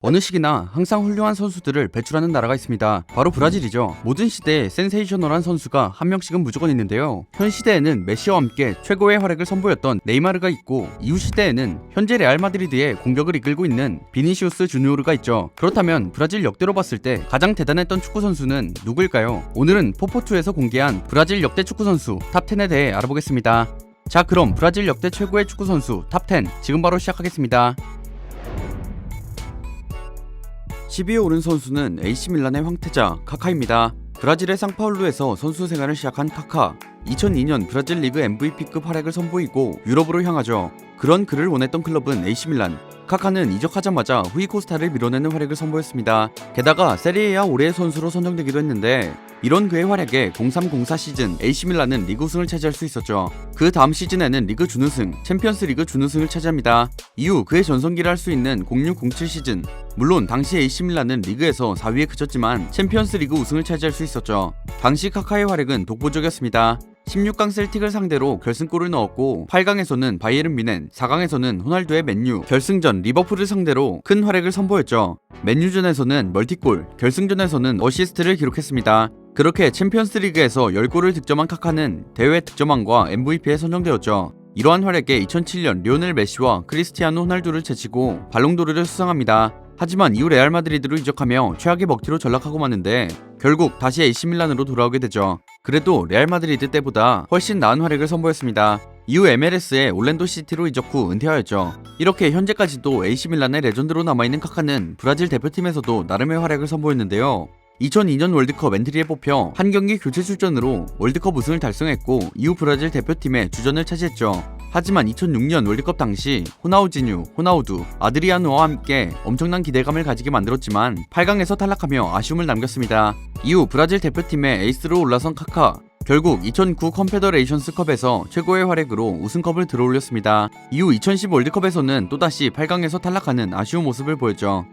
어느 시기나 항상 훌륭한 선수들을 배출하는 나라가 있습니다. 바로 브라질이죠. 모든 시대에 센세이셔널한 선수가 한 명씩은 무조건 있는데요. 현 시대에는 메시와 함께 최고의 활약을 선보였던 네이마르가 있고, 이후 시대에는 현재 레알 마드리드의 공격을 이끌고 있는 비니시우스 주니오르가 있죠. 그렇다면 브라질 역대로 봤을 때 가장 대단했던 축구 선수는 누구일까요? 오늘은 포포투에서 공개한 브라질 역대 축구 선수 탑10에 대해 알아보겠습니다. 자, 그럼 브라질 역대 최고의 축구 선수 탑10 지금 바로 시작하겠습니다. 10위에 오른 선수는 AC밀란의 황태자 카카입니다. 브라질의 상파울루에서 선수 생활을 시작한 카카. 2002년 브라질 리그 MVP급 활약을 선보이고 유럽으로 향하죠. 그런 그를 원했던 클럽은 AC밀란. 카카는 이적하자마자 후이 코스타를 밀어내는 활약을 선보였습니다. 게다가 세리에A 올해의 선수로 선정되기도 했는데, 이런 그의 활약에 03-04 시즌 AC밀란은 리그 우승을 차지할 수 있었죠. 그 다음 시즌에는 리그 준우승, 챔피언스 리그 준우승을 차지합니다. 이후 그의 전성기를 할 수 있는 06-07 시즌, 물론 당시 AC밀란은 리그에서 4위에 그쳤지만 챔피언스 리그 우승을 차지할 수 있었죠. 당시 카카의 활약은 독보적이었습니다. 16강 셀틱을 상대로 결승골을 넣었고, 8강에서는 바이에른 뮌헨, 4강에서는 호날두의 맨유, 결승전 리버풀을 상대로 큰 활약을 선보였죠. 맨유전에서는 멀티골, 결승전에서는 어시스트를 기록했습니다. 그렇게 챔피언스 리그에서 10골을 득점한 카카는 대회 득점왕과 MVP에 선정되었죠. 이러한 활약에 2007년 리오넬 메시와 크리스티아노 호날두를 제치고 발롱도르를 수상합니다. 하지만 이후 레알 마드리드로 이적하며 최악의 먹튀로 전락하고 마는데, 결국 다시 AC밀란으로 돌아오게 되죠. 그래도 레알 마드리드 때보다 훨씬 나은 활약을 선보였습니다. 이후 MLS의 올랜도 시티로 이적 후 은퇴하였죠. 이렇게 현재까지도 AC밀란의 레전드로 남아있는 카카는 브라질 대표팀에서도 나름의 활약을 선보였는데요. 2002년 월드컵 엔트리에 뽑혀 한 경기 교체 출전으로 월드컵 우승을 달성했고, 이후 브라질 대표팀의 주전을 차지했죠. 하지만 2006년 월드컵 당시 호나우지뉴, 호나우두, 아드리아노와 함께 엄청난 기대감을 가지게 만들었지만 8강에서 탈락하며 아쉬움을 남겼습니다. 이후 브라질 대표팀의 에이스로 올라선 카카. 결국 2009 컨페더레이션스컵에서 최고의 활약으로 우승컵을 들어올렸습니다. 이후 2010 월드컵에서는 또다시 8강에서 탈락하는 아쉬운 모습을 보였죠.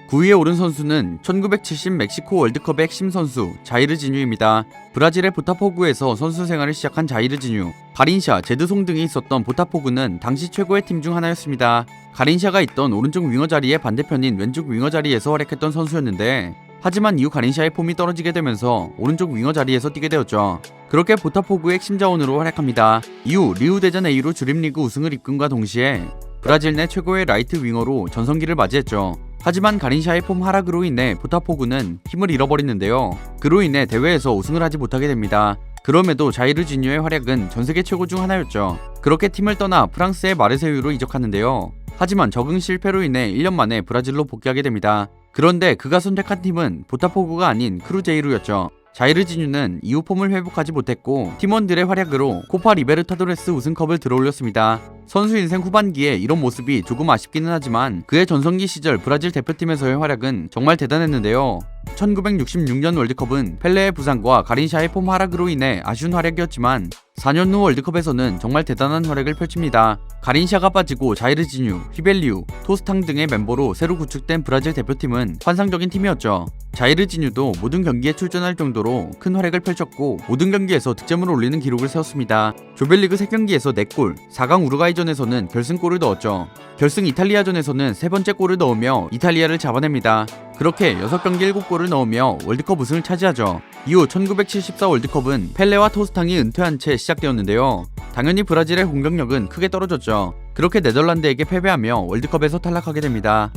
9위에 오른 선수는 1970 멕시코 월드컵의 핵심 선수 자이르 지뉴입니다. 브라질의 보타포구에서 선수 생활을 시작한 자이르 지뉴. 가린샤, 제드송 등이 있었던 보타포구는 당시 최고의 팀 중 하나였습니다. 가린샤가 있던 오른쪽 윙어 자리의 반대편인 왼쪽 윙어 자리에서 활약했던 선수였는데, 하지만 이후 가린샤의 폼이 떨어지게 되면서 오른쪽 윙어 자리에서 뛰게 되었죠. 그렇게 보타포구의 핵심 자원으로 활약합니다. 이후 리우데자네이루 주립리그 우승을 이끈과 동시에 브라질 내 최고의 라이트 윙어로 전성기를 맞이했죠. 하지만 가린샤의 폼 하락으로 인해 보타포구는 힘을 잃어버리는데요. 그로 인해 대회에서 우승을 하지 못하게 됩니다. 그럼에도 자이르 지뉴의 활약은 전세계 최고 중 하나였죠. 그렇게 팀을 떠나 프랑스의 마르세유로 이적하는데요. 하지만 적응 실패로 인해 1년 만에 브라질로 복귀하게 됩니다. 그런데 그가 선택한 팀은 보타포구가 아닌 크루제이루였죠. 자이르 지뉴는 이후 폼을 회복하지 못했고, 팀원들의 활약으로 코파 리베르타도레스 우승컵을 들어올렸습니다. 선수 인생 후반기에 이런 모습이 조금 아쉽기는 하지만 그의 전성기 시절 브라질 대표팀에서의 활약은 정말 대단했는데요. 1966년 월드컵은 펠레의 부상과 가린샤의 폼 하락으로 인해 아쉬운 활약이었지만 4년 후 월드컵에서는 정말 대단한 활약을 펼칩니다. 가린샤가 빠지고 자이르 지뉴, 휘벨리우, 토스탕 등의 멤버로 새로 구축된 브라질 대표팀은 환상적인 팀이었죠. 자이르 지뉴도 모든 경기에 출전할 정도로 큰 활약을 펼쳤고, 모든 경기에서 득점을 올리는 기록을 세웠습니다. 조별리그 3경기에서 4골, 4강 우루과이전에서는 결승골을 넣었죠. 결승 이탈리아전에서는 세 번째 골을 넣으며 이탈리아를 잡아냅니다. 그렇게 6경기 7골을 넣으며 월드컵 우승을 차지하죠. 이후 1974 월드컵은 펠레와 토스탕이 은퇴한 채 시작되었는데요. 당연히 브라질의 공격력은 크게 떨어졌죠. 그렇게 네덜란드에게 패배하며 월드컵에서 탈락하게 됩니다.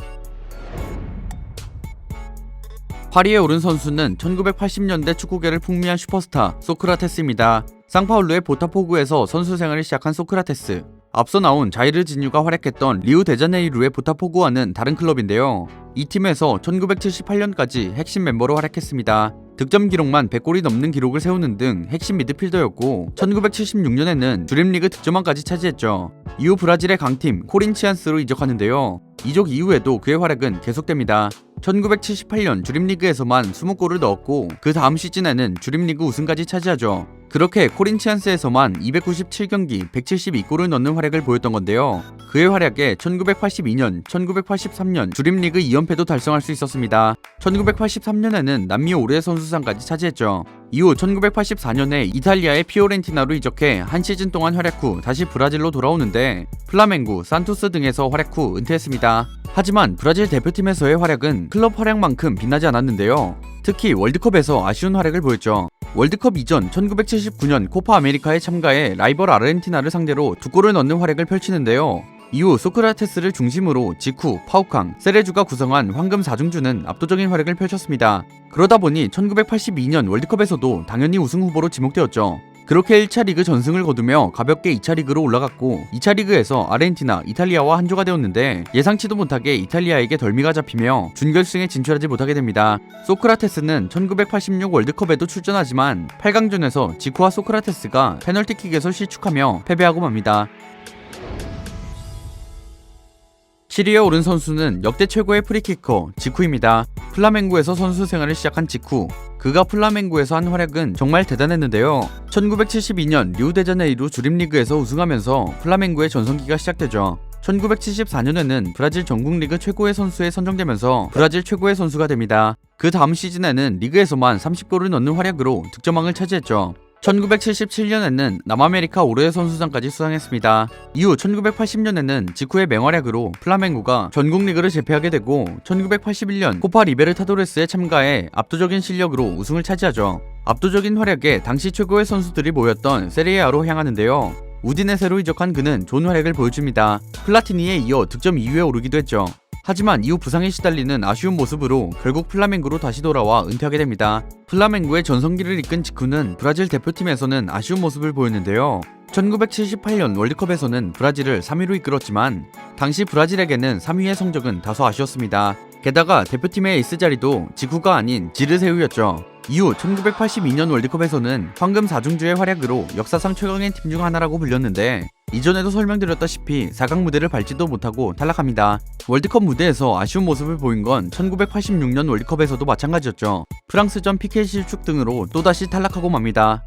8위에 오른 선수는 1980년대 축구계를 풍미한 슈퍼스타 소크라테스입니다. 상파울루의 보타포구에서 선수 생활을 시작한 소크라테스. 앞서 나온 자이르 지뉴가 활약했던 리우데자네이루의 보타포구와는 다른 클럽인데요. 이 팀에서 1978년까지 핵심 멤버로 활약했습니다. 득점 기록만 100골이 넘는 기록을 세우는 등 핵심 미드필더였고, 1976년에는 주립리그 득점왕까지 차지했죠. 이후 브라질의 강팀 코린치안스로 이적하는데요. 이적 이후에도 그의 활약은 계속됩니다. 1978년 주립리그에서만 20골을 넣었고, 그 다음 시즌에는 주립리그 우승까지 차지하죠. 그렇게 코린치안스에서만 297경기 172골을 넣는 활약을 보였던 건데요. 그의 활약에 1982년, 1983년 주립리그 2연패도 달성할 수 있었습니다. 1983년에는 남미 올해의 선수상까지 차지했죠. 이후 1984년에 이탈리아의 피오렌티나로 이적해 한 시즌 동안 활약 후 다시 브라질로 돌아오는데 플라멩구, 산토스 등에서 활약 후 은퇴했습니다. 하지만 브라질 대표팀에서의 활약은 클럽 활약만큼 빛나지 않았는데요. 특히 월드컵에서 아쉬운 활약을 보였죠. 월드컵 이전 1979년 코파 아메리카에 참가해 라이벌 아르헨티나를 상대로 2골을 넣는 활약을 펼치는데요. 이후 소크라테스를 중심으로 지쿠, 파우캉, 세레주가 구성한 황금 4중주는 압도적인 활약을 펼쳤습니다. 그러다 보니 1982년 월드컵에서도 당연히 우승 후보로 지목되었죠. 그렇게 1차 리그 전승을 거두며 가볍게 2차 리그로 올라갔고 2차 리그에서 아르헨티나, 이탈리아와 한조가 되었는데 예상치도 못하게 이탈리아에게 덜미가 잡히며 준결승에 진출하지 못하게 됩니다. 소크라테스는 1986 월드컵에도 출전하지만 8강전에서 지쿠와 소크라테스가 페널티킥에서 실축하며 패배하고 맙니다. 7위에 오른 선수는 역대 최고의 프리키커 지쿠입니다. 플라멩구에서 선수 생활을 시작한 지쿠. 그가 플라멩구에서 한 활약은 정말 대단했는데요. 1972년 리우데자네이루 주립리그에서 우승하면서 플라멩구의 전성기가 시작되죠. 1974년에는 브라질 전국리그 최고의 선수에 선정되면서 브라질 최고의 선수가 됩니다. 그 다음 시즌에는 리그에서만 30골을 넣는 활약으로 득점왕을 차지했죠. 1977년에는 남아메리카 올해의 선수상까지 수상했습니다. 이후 1980년에는 지쿠의 맹활약으로 플라멩구가 전국리그를 제패하게 되고 1981년 코파 리베르타도레스에 참가해 압도적인 실력으로 우승을 차지하죠. 압도적인 활약에 당시 최고의 선수들이 모였던 세리에아로 향하는데요. 우디네세로 이적한 그는 좋은 활약을 보여줍니다. 플라티니에 이어 득점 2위에 오르기도 했죠. 하지만 이후 부상에 시달리는 아쉬운 모습으로 결국 플라멩구로 다시 돌아와 은퇴하게 됩니다. 플라멩구의 전성기를 이끈 지쿠는 브라질 대표팀에서는 아쉬운 모습을 보였는데요. 1978년 월드컵에서는 브라질을 3위로 이끌었지만 당시 브라질에게는 3위의 성적은 다소 아쉬웠습니다. 게다가 대표팀의 에이스 자리도 지쿠가 아닌 지르세우였죠. 이후 1982년 월드컵에서는 황금 4중주의 활약으로 역사상 최강의 팀 중 하나라고 불렸는데 이전에도 설명드렸다시피 4강 무대를 밟지도 못하고 탈락합니다. 월드컵 무대에서 아쉬운 모습을 보인 건 1986년 월드컵에서도 마찬가지였죠. 프랑스전 PK 실축 등으로 또다시 탈락하고 맙니다.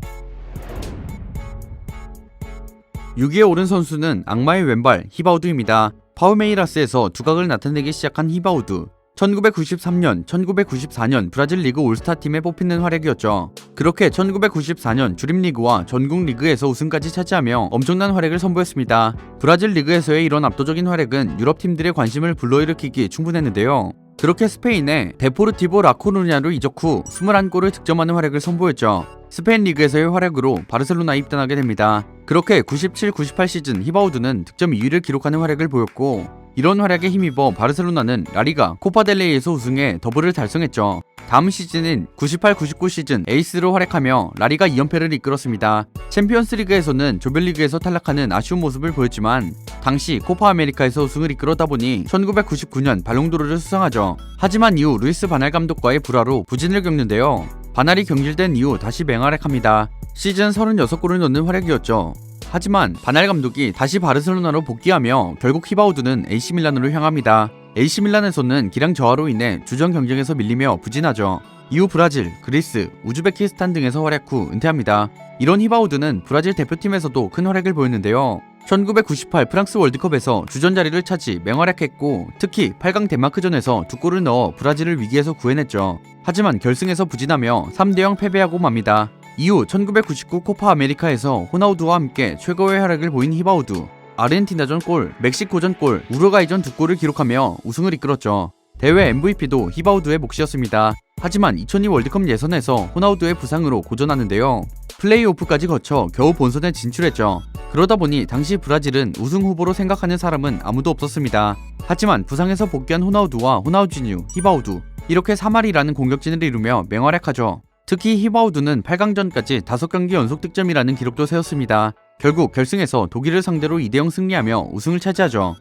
6위에 오른 선수는 악마의 왼발 히바우두입니다. 파우메이라스에서 두각을 나타내기 시작한 히바우두. 1993년, 1994년 브라질 리그 올스타팀에 뽑히는 활약이었죠. 그렇게 1994년 주립리그와 전국리그에서 우승까지 차지하며 엄청난 활약을 선보였습니다. 브라질 리그에서의 이런 압도적인 활약은 유럽팀들의 관심을 불러일으키기 충분했는데요. 그렇게 스페인의 데포르티보 라코루냐로 이적 후 21골을 득점하는 활약을 선보였죠. 스페인 리그에서의 활약으로 바르셀로나에 입단하게 됩니다. 그렇게 97-98 시즌 히바우드는 득점 2위를 기록하는 활약을 보였고 이런 활약에 힘입어 바르셀로나는 라리가 코파델레이에서 우승해 더블을 달성했죠. 다음 시즌인 98-99 시즌 에이스로 활약하며 라리가 2연패를 이끌었습니다. 챔피언스리그에서는 조별리그에서 탈락하는 아쉬운 모습을 보였지만 당시 코파 아메리카에서 우승을 이끌었다 보니 1999년 발롱도르를 수상하죠. 하지만 이후 루이스 바날 감독과의 불화로 부진을 겪는데요. 바날이 경질된 이후 다시 맹활약합니다. 시즌 36골을 넣는 활약이었죠. 하지만 바날 감독이 다시 바르셀로나로 복귀하며 결국 히바우드는 AC밀란으로 향합니다. AC밀란에서는 기량 저하로 인해 주전 경쟁에서 밀리며 부진하죠. 이후 브라질, 그리스, 우즈베키스탄 등에서 활약 후 은퇴합니다. 이런 히바우드는 브라질 대표팀에서도 큰 활약을 보였는데요. 1998 프랑스 월드컵에서 주전 자리를 차지 맹활약했고 특히 8강 덴마크전에서 2골을 넣어 브라질을 위기에서 구해냈죠. 하지만 결승에서 부진하며 3대0 패배하고 맙니다. 이후 1999 코파 아메리카에서 호나우두와 함께 최고의 활약을 보인 히바우두. 아르헨티나전 골, 멕시코전 골, 우루과이전 2골을 기록하며 우승을 이끌었죠. 대회 MVP도 히바우두의 몫이었습니다. 하지만 2002 월드컵 예선에서 호나우두의 부상으로 고전하는데요. 플레이오프까지 거쳐 겨우 본선에 진출했죠. 그러다 보니 당시 브라질은 우승 후보로 생각하는 사람은 아무도 없었습니다. 하지만 부상에서 복귀한 호나우두와 호나우지뉴, 히바우두 이렇게 3할이라는 공격진을 이루며 맹활약하죠. 특히 히바우두는 8강전까지 5경기 연속 득점이라는 기록도 세웠습니다. 결국 결승에서 독일을 상대로 2대0 승리하며 우승을 차지하죠.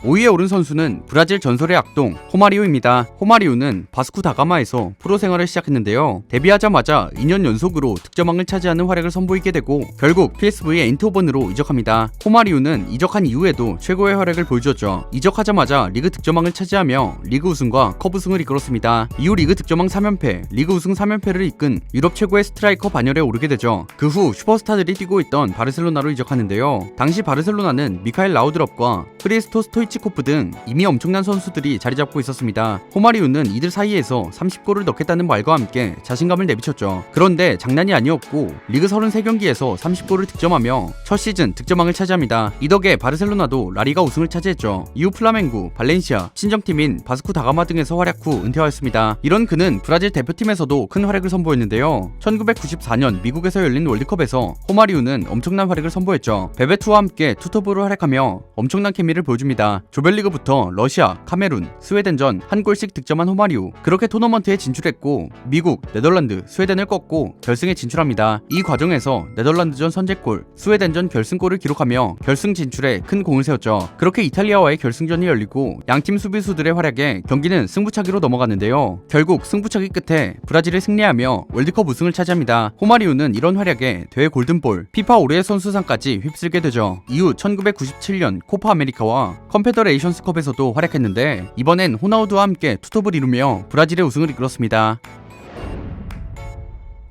5위에 오른 선수는 브라질 전설의 악동 호마리우입니다. 호마리우는 바스쿠 다가마에서 프로 생활을 시작했는데요. 데뷔하자마자 2년 연속으로 득점왕을 차지하는 활약을 선보이게 되고 결국 PSV 에인트호벤으로 이적합니다. 호마리우는 이적한 이후에도 최고의 활약을 보여주었죠. 이적하자마자 리그 득점왕을 차지하며 리그 우승과 컵 우승을 이끌었습니다. 이후 리그 득점왕 3연패, 리그 우승 3연패를 이끈 유럽 최고의 스트라이커 반열에 오르게 되죠. 그 후 슈퍼스타들이 뛰고 있던 바르셀로나로 이적하는데요. 당시 바르셀로나는 미카엘 라우드롭과 크리스토 스토이 스토이치코프 등 이미 엄청난 선수들이 자리 잡고 있었습니다. 호마리우는 이들 사이에서 30골을 넣겠다는 말과 함께 자신감을 내비쳤죠. 그런데 장난이 아니었고 리그 33경기에서 30골을 득점하며 첫 시즌 득점왕을 차지합니다. 이 덕에 바르셀로나도 라리가 우승을 차지했죠. 이후 플라멩구, 발렌시아, 친정팀인 바스쿠 다가마 등에서 활약 후 은퇴하였습니다. 이런 그는 브라질 대표팀에서도 큰 활약을 선보였는데요. 1994년 미국에서 열린 월드컵에서 호마리우는 엄청난 활약을 선보였죠. 베베투와 함께 투톱으로 활약하며 엄청난 케미를 보여줍니다. 조별리그부터 러시아, 카메룬, 스웨덴전 한 골씩 득점한 호마리우. 그렇게 토너먼트에 진출했고 미국, 네덜란드, 스웨덴을 꺾고 결승에 진출합니다. 이 과정에서 네덜란드전 선제골, 스웨덴전 결승골을 기록하며 결승 진출에 큰 공을 세웠죠. 그렇게 이탈리아와의 결승전이 열리고 양팀 수비수들의 활약에 경기는 승부차기로 넘어갔는데요. 결국 승부차기 끝에 브라질이 승리하며 월드컵 우승을 차지합니다. 호마리우는 이런 활약에 대회 골든볼, 피파 올해의 선수상까지 휩쓸게 되죠. 이후 1997년 코파 아메리카와 컨페더레이션스컵에서도 활약했는데 이번엔 호나우두와 함께 투톱을 이루며 브라질의 우승을 이끌었습니다.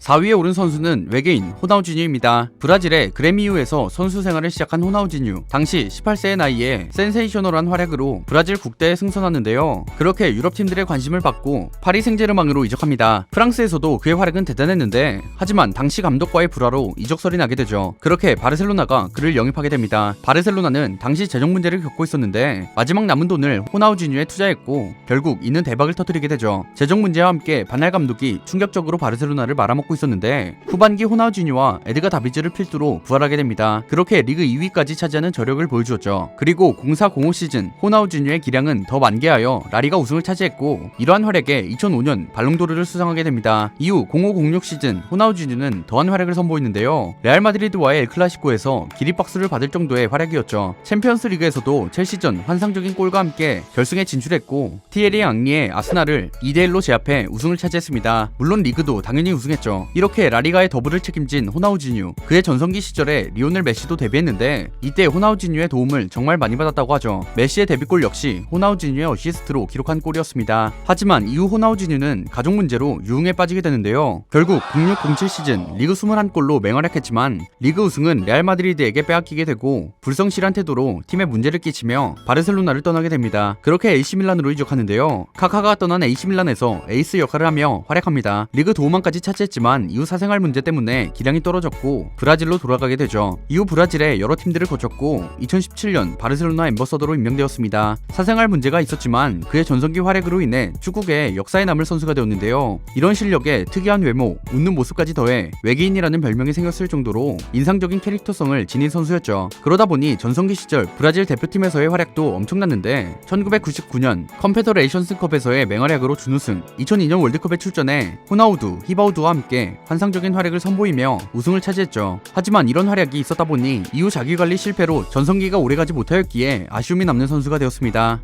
4위에 오른 선수는 외계인 호나우지뉴입니다. 브라질의 그레미유에서 선수 생활을 시작한 호나우지뉴. 당시 18세의 나이에 센세이셔널한 활약으로 브라질 국대에 승선하는데요. 그렇게 유럽팀들의 관심을 받고 파리 생제르맹으로 이적합니다. 프랑스에서도 그의 활약은 대단했는데 하지만 당시 감독과의 불화로 이적설이 나게 되죠. 그렇게 바르셀로나가 그를 영입하게 됩니다. 바르셀로나는 당시 재정 문제를 겪고 있었는데 마지막 남은 돈을 호나우지뉴에 투자했고 결국 이는 대박을 터뜨리게 되죠. 재정 문제와 함께 바날 감독이 충격적으로 바르셀로나를 말아먹고 있었는데 후반기 호나우지뉴와 에드가 다비즈를 필두로 부활하게 됩니다. 그렇게 리그 2위까지 차지하는 저력을 보여주었죠. 그리고 04-05 시즌 호나우지뉴의 기량은 더 만개하여 라리가 우승을 차지했고 이러한 활약에 2005년 발롱도르를 수상하게 됩니다. 이후 05-06 시즌 호나우지뉴는 더한 활약을 선보이는데요. 레알 마드리드와의 엘클라시코에서 기립박수를 받을 정도의 활약이었죠. 챔피언스 리그에서도 첼시전 환상적인 골과 함께 결승에 진출했고 티에리 앙리의 아스날을 2대1로 제압해 우승을 차지했습니다. 물론 리그도 당연히 우승했죠. 이렇게 라리가의 더블을 책임진 호나우지뉴. 그의 전성기 시절에 리오넬 메시도 데뷔했는데 이때 호나우지뉴의 도움을 정말 많이 받았다고 하죠. 메시의 데뷔골 역시 호나우지뉴의 어시스트로 기록한 골이었습니다. 하지만 이후 호나우지뉴는 가족 문제로 유흥에 빠지게 되는데요. 결국 06-07 시즌 리그 21골로 맹활약했지만 리그 우승은 레알 마드리드에게 빼앗기게 되고 불성실한 태도로 팀에 문제를 끼치며 바르셀로나를 떠나게 됩니다. 그렇게 AC밀란으로 이적하는데요. 카카가 떠난 AC밀란에서 에이스 역할을 하며 활약합니다. 리그 도움만까지 차지했지만 이후 사생활 문제 때문에 기량이 떨어졌고 브라질로 돌아가게 되죠. 이후 브라질의 여러 팀들을 거쳤고 2017년 바르셀로나 앰버서더로 임명되었습니다. 사생활 문제가 있었지만 그의 전성기 활약으로 인해 축구계의 역사에 남을 선수가 되었는데요. 이런 실력에 특이한 외모, 웃는 모습까지 더해 외계인이라는 별명이 생겼을 정도로 인상적인 캐릭터성을 지닌 선수였죠. 그러다 보니 전성기 시절 브라질 대표팀에서의 활약도 엄청났는데 1999년 컨페더레이션스컵에서의 맹활약으로 준우승, 2002년 월드컵에 출전해 호나우두, 히바우두와 함께 환상적인 활약을 선보이며 우승을 차지했죠. 하지만 이런 활약이 있었다 보니 이후 자기관리 실패로 전성기가 오래가지 못하였기에 아쉬움이 남는 선수가 되었습니다.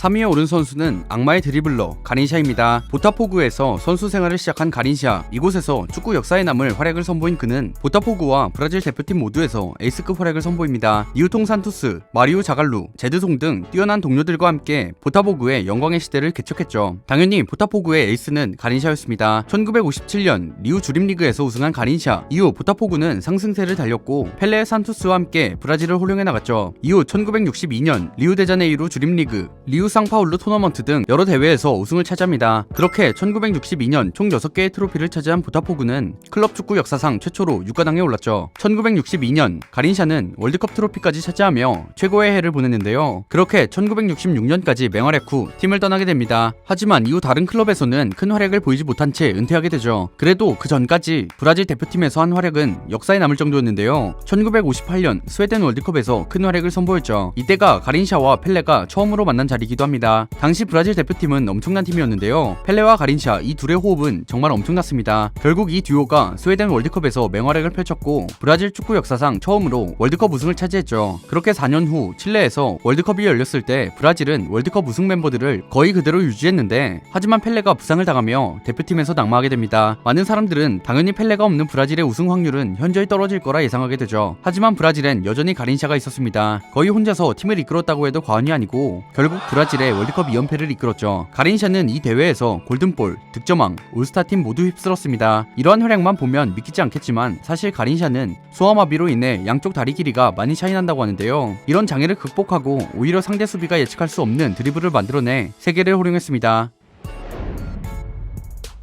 3위에 오른 선수는 악마의 드리블러 가린샤입니다. 보타포구에서 선수 생활을 시작한 가린샤. 이곳에서 축구 역사에 남을 활약을 선보인 그는 보타포구와 브라질 대표팀 모두에서 에이스급 활약을 선보입니다. 니우통 산투스, 마리오 자갈루, 제드송 등 뛰어난 동료들과 함께 보타포구의 영광의 시대를 개척했죠. 당연히 보타포구의 에이스는 가린샤였습니다. 1957년 리우 주립리그에서 우승한 가린샤. 이후 보타포구는 상승세를 달렸고 펠레 산투스와 함께 브라질을 호령해 나갔죠. 이후 1962년 리우데자네이루 주립리그, 리우 상파울루 토너먼트 등 여러 대회에서 우승을 차지합니다. 그렇게 1962년 총 6개의 트로피를 차지한 보타포구는 클럽 축구 역사상 최초로 6가당에 올랐죠. 1962년 가린샤는 월드컵 트로피까지 차지하며 최고의 해를 보냈는데요. 그렇게 1966년까지 맹활약 후 팀을 떠나게 됩니다. 하지만 이후 다른 클럽에서는 큰 활약을 보이지 못한 채 은퇴하게 되죠. 그래도 그 전까지 브라질 대표팀에서 한 활약은 역사에 남을 정도였는데요. 1958년 스웨덴 월드컵에서 큰 활약을 선보였죠. 이때가 가린샤와 펠레가 처음으로 만난 자리이기도 합니다. 당시 브라질 대표팀은 엄청난 팀이었는데요. 펠레와 가린샤 이 둘의 호흡은 정말 엄청났습니다. 결국 이 듀오가 스웨덴 월드컵에서 맹활약을 펼쳤고 브라질 축구 역사상 처음으로 월드컵 우승을 차지했죠. 그렇게 4년 후 칠레에서 월드컵이 열렸을 때 브라질은 월드컵 우승 멤버들을 거의 그대로 유지했는데 하지만 펠레가 부상을 당하며 대표팀에서 낙마하게 됩니다. 많은 사람들은 당연히 펠레가 없는 브라질의 우승 확률은 현저히 떨어질 거라 예상하게 되죠. 하지만 브라질엔 여전히 가린샤가 있었습니다. 거의 혼자서 팀을 이끌었다고 해도 과언이 아니고 결국 브라질 브라질의 월드컵 2연패를 이끌었죠. 가린샤는 이 대회에서 골든볼, 득점왕, 올스타팀 모두 휩쓸었습니다. 이러한 활약만 보면 믿기지 않겠지만 사실 가린샤는 소아마비로 인해 양쪽 다리 길이가 많이 차이난다고 하는데요. 이런 장애를 극복하고 오히려 상대 수비가 예측할 수 없는 드리블을 만들어내 세계를 호령했습니다.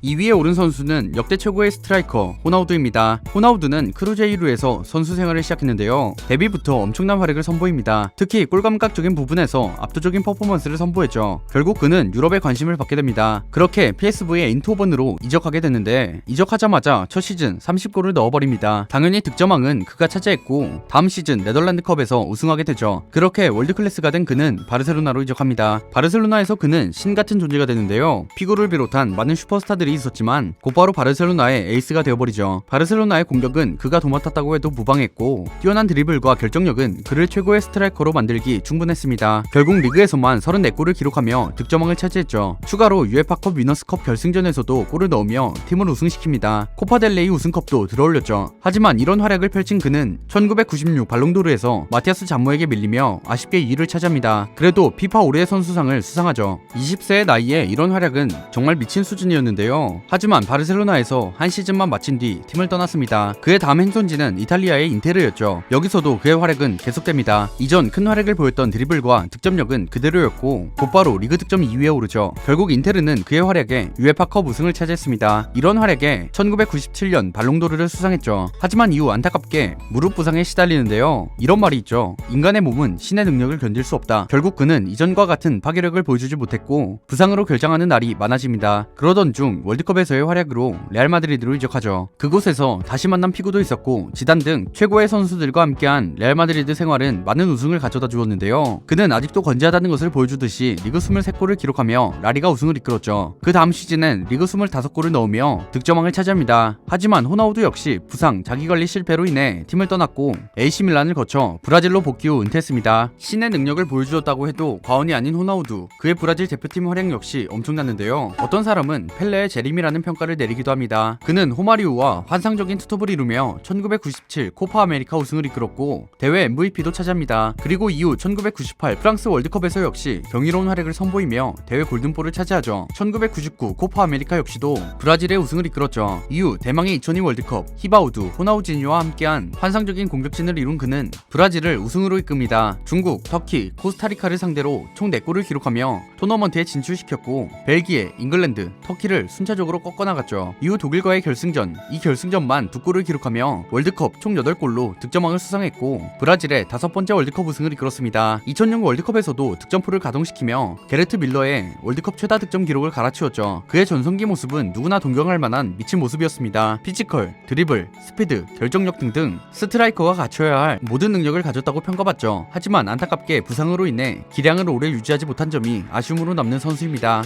2위에 오른 선수는 역대 최고의 스트라이커 호나우두입니다. 호나우두는 크루제이루에서 선수 생활을 시작했는데요. 데뷔부터 엄청난 활약을 선보입니다. 특히 골감각적인 부분에서 압도적인 퍼포먼스를 선보였죠. 결국 그는 유럽에 관심을 받게 됩니다. 그렇게 PSV 에인트호번으로 이적하게 됐는데 이적하자마자 첫 시즌 30골을 넣어버립니다. 당연히 득점왕은 그가 차지했고 다음 시즌 네덜란드컵에서 우승하게 되죠. 그렇게 월드클래스가 된 그는 바르셀로나로 이적합니다. 바르셀로나에서 그는 신같은 존재가 되는데요. 피구를 비롯한 많은 슈퍼스타들이 있었지만 곧바로 바르셀로나의 에이스가 되어버리죠. 바르셀로나의 공격은 그가 도맡았다고 해도 무방했고 뛰어난 드리블과 결정력은 그를 최고의 스트라이커로 만들기 충분했습니다. 결국 리그에서만 34골을 기록하며 득점왕을 차지했죠. 추가로 UEFA컵 위너스컵 결승전에서도 골을 넣으며 팀을 우승시킵니다. 코파델레이 우승컵도 들어올렸죠. 하지만 이런 활약을 펼친 그는 1996 발롱도르에서 마티아스 잠모에게 밀리며 아쉽게 2위를 차지합니다. 그래도 피파 올해의 선수상을 수상하죠. 20세의 나이에 이런 활약은 정말 미친 수준이었는데요. 하지만 바르셀로나에서 한 시즌만 마친 뒤 팀을 떠났습니다. 그의 다음 행선지는 이탈리아의 인테르였죠. 여기서도 그의 활약은 계속됩니다. 이전 큰 활약을 보였던 드리블과 득점력은 그대로였고 곧바로 리그 득점 2위에 오르죠. 결국 인테르는 그의 활약에 UEFA컵 우승을 차지했습니다. 이런 활약에 1997년 발롱도르를 수상했죠. 하지만 이후 안타깝게 무릎 부상에 시달리는데요. 이런 말이 있죠. 인간의 몸은 신의 능력을 견딜 수 없다. 결국 그는 이전과 같은 파괴력을 보여주지 못했고 부상으로 결장하는 날이 많아집니다. 그러던 중 월드컵에서의 활약으로 레알 마드리드로 이적하죠. 그곳에서 다시 만난 피구도 있었고 지단 등 최고의 선수들과 함께한 레알 마드리드 생활은 많은 우승을 가져다 주었는데요. 그는 아직도 건재하다는 것을 보여주듯이 리그 23골을 기록하며 라리가 우승을 이끌었죠. 그 다음 시즌엔 리그 25골을 넣으며 득점왕을 차지합니다. 하지만 호나우두 역시 부상, 자기관리 실패로 인해 팀을 떠났고 AC 밀란을 거쳐 브라질로 복귀 후 은퇴했습니다. 신의 능력을 보여주었다고 해도 과언이 아닌 호나우두, 그의 브라질 대표팀 활약 역시 엄청났는데요. 어떤 사람은 펠레의 제림이라는 평가를 내리기도 합니다. 그는 호마리우와 환상적인 투톱을 이루며 1997 코파 아메리카 우승을 이끌었고 대회 MVP도 차지합니다. 그리고 이후 1998 프랑스 월드컵에서 역시 경이로운 활약을 선보이며 대회 골든볼을 차지하죠. 1999 코파 아메리카 역시도 브라질의 우승을 이끌었죠. 이후 대망의 2002 월드컵 히바우두, 호나우지니와 함께한 환상적인 공격진을 이룬 그는 브라질을 우승으로 이끕니다. 중국, 터키, 코스타리카를 상대로 총 4골을 기록하며 토너먼트에 진출시켰고 벨기에, 잉글랜드, 터키를 순차적으로 꺾어나갔죠. 이후 독일과의 결승전, 이 결승전만 2골을 기록하며 월드컵 총 8골로 득점왕을 수상했고 브라질의 5번째 월드컵 우승을 이끌었습니다. 2006 월드컵에서도 득점포를 가동시키며 게르트 밀러의 월드컵 최다 득점 기록을 갈아치웠죠. 그의 전성기 모습은 누구나 동경할 만한 미친 모습이었습니다. 피지컬, 드리블, 스피드, 결정력 등등 스트라이커가 갖춰야 할 모든 능력을 가졌다고 평가받죠. 하지만 안타깝게 부상으로 인해 기량을 오래 유지하지 못한 점이 아쉬움으로 남는 선수입니다.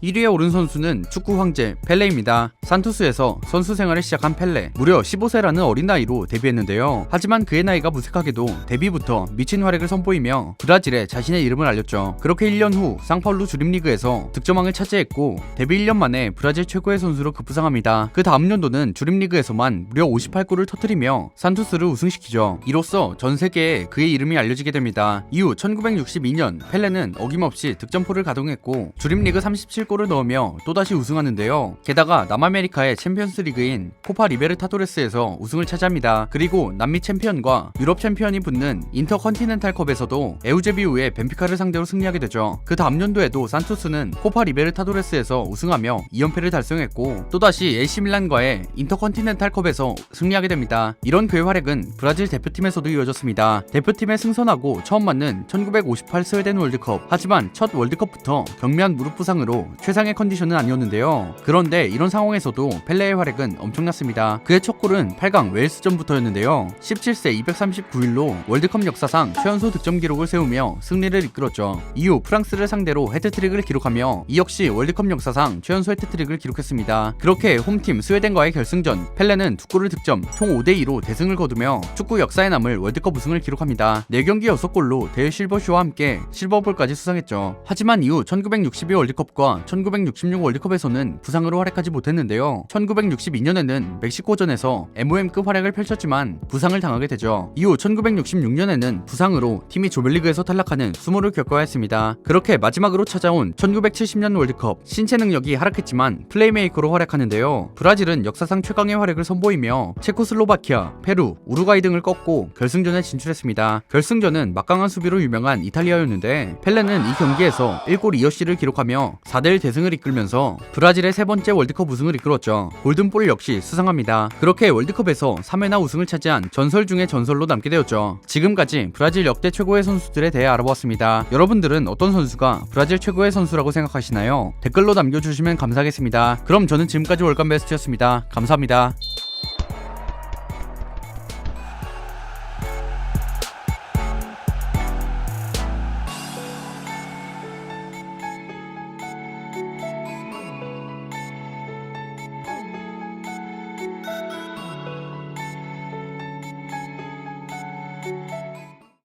1위에 오른 선수는 축구 황제 펠레입니다. 산토스에서 선수 생활을 시작한 펠레, 무려 15세라는 어린 나이로 데뷔했는데요. 하지만 그의 나이가 무색하게도 데뷔부터 미친 활약을 선보이며 브라질에 자신의 이름을 알렸죠. 그렇게 1년 후 상파울루 주림리그에서 득점왕을 차지했고 데뷔 1년 만에 브라질 최고의 선수로 급부상합니다. 그 다음 연도는 주림리그에서만 무려 58골을 터뜨리며 산토스를 우승시키죠. 이로써 전 세계에 그의 이름이 알려지게 됩니다. 이후 1962년 펠레는 어김없이 득점포를 가동했고 주림리그 37골 골을 넣으며 또다시 우승하는데요. 게다가 남아메리카의 챔피언스 리그인 코파 리베르타도레스에서 우승을 차지합니다. 그리고 남미 챔피언과 유럽 챔피언이 붙는 인터컨티넨탈컵에서도 에우제비우의 벤피카를 상대로 승리하게 되죠. 그 다음 연도에도 산토스는 코파 리베르타도레스에서 우승하며 2연패를 달성했고 또다시 AC 밀란과의 인터컨티넨탈컵에서 승리하게 됩니다. 이런 그의 활약은 브라질 대표팀에서도 이어졌습니다. 대표팀에 승선하고 처음 맞는 1958 스웨덴 월드컵, 하지만 첫 월드컵부터 경미한 무릎 부상으로 최상의 컨디션은 아니었는데요. 그런데 이런 상황에서도 펠레의 활약은 엄청났습니다. 그의 첫 골은 8강 웨일스전부터였는데요. 17세 239일로 월드컵 역사상 최연소 득점 기록을 세우며 승리를 이끌었죠. 이후 프랑스를 상대로 해트트릭을 기록하며 이 역시 월드컵 역사상 최연소 해트트릭을 기록했습니다. 그렇게 홈팀 스웨덴과의 결승전, 펠레는 2골을 득점, 총 5대2로 대승을 거두며 축구 역사에 남을 월드컵 우승을 기록합니다. 4경기 6골로 데일 실버쇼와 함께 실버볼까지 수상했죠. 하지만 이후 1962 월드컵과 1966 월드컵에서는 부상으로 활약하지 못했는데요. 1962년에는 멕시코전에서 MOM급 활약을 펼쳤지만 부상을 당하게 되죠. 이후 1966년에는 부상으로 팀이 조별리그에서 탈락하는 수모를 겪어야 했습니다. 그렇게 마지막으로 찾아온 1970년 월드컵, 신체 능력이 하락했지만 플레이메이커로 활약하는데요. 브라질은 역사상 최강의 활약을 선보이며 체코슬로바키아, 페루, 우루과이 등을 꺾고 결승전에 진출했습니다. 결승전은 막강한 수비로 유명한 이탈리아였는데 펠레는 이 경기에서 1골 2어시를 기록하며 4대1 대승을 이끌면서 브라질의 세 번째 월드컵 우승을 이끌었죠. 골든볼 역시 수상합니다. 그렇게 월드컵에서 3회나 우승을 차지한 전설 중의 전설로 남게 되었죠. 지금까지 브라질 역대 최고의 선수들에 대해 알아보았습니다. 여러분들은 어떤 선수가 브라질 최고의 선수라고 생각하시나요? 댓글로 남겨주시면 감사하겠습니다. 그럼 저는 지금까지 월간베스트였습니다. 감사합니다.